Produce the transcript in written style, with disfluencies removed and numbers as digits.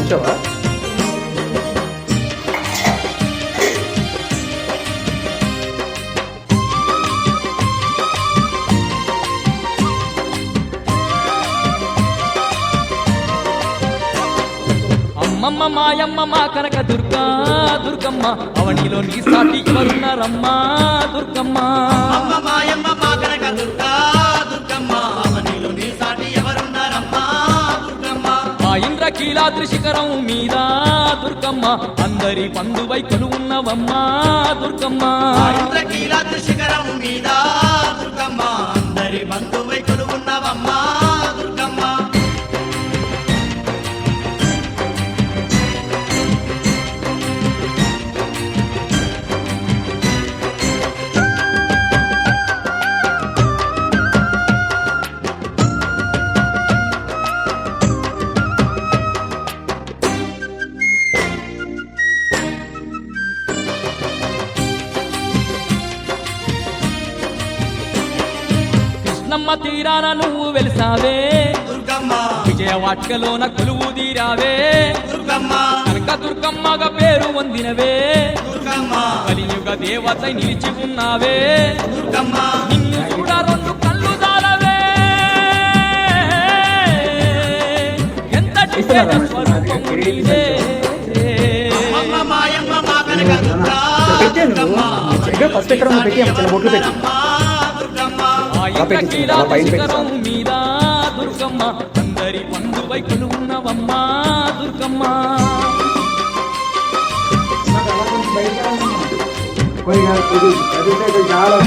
కూర్చోవా? అమ్మమ్మ మాయమ్మ మా కనక దుర్గా దుర్గమ్మ అవనిలో నీ సాటి ఎవరున్నారమ్మా దుర్గమ్మ. అమ్మ మాయమ్మ మా కనక దుర్గా దుర్గమ్మ అవనిలో నీ సాటి ఎవరున్నారమ్మా దుర్గమ్మ. ఆ ఇంద్రకీలాద్రి శిఖరం మీద దుర్గమ్మ అందరి బంధువై కొలువున్నవమ్మా దుర్గమ్మ. ఇంద్రకీలాద్రి శిఖరం మీద దుర్గమ్మ అందరి బంధువై కొలువున్నవమ్మా దుర్గమ్మ. కృష్ణమ్మ తీరాన నువ్వు వెలిసావే దుర్గమ్మ విజయవాటికలోన కొలువు తీరావే దుర్గమ్మ కనక దుర్గమ్మగా పేరు పొందినవే దుర్గమ్మ కలియుగ దేవత నిలిచి ఉన్నావే దుర్గమ్మ. నిన్ను చూడ రెండు కళ్ళు దారవే ఎంతటి స్వరూపము నీదే. అమ్మ మాయమ్మ మా కనక దుర్గా దుర్గమ్మ ఫస్ట్ ఎక్కడ పెట్టి చిన్న బొట్లు పెట్టి దుర్గమ్మ. ఆ ఇంద్రకీలాద్రి శిఖరం మీద దుర్గమ్మ అందరి బంధువై కొలువున్నవమ్మా దుర్గమ్మ. చాలా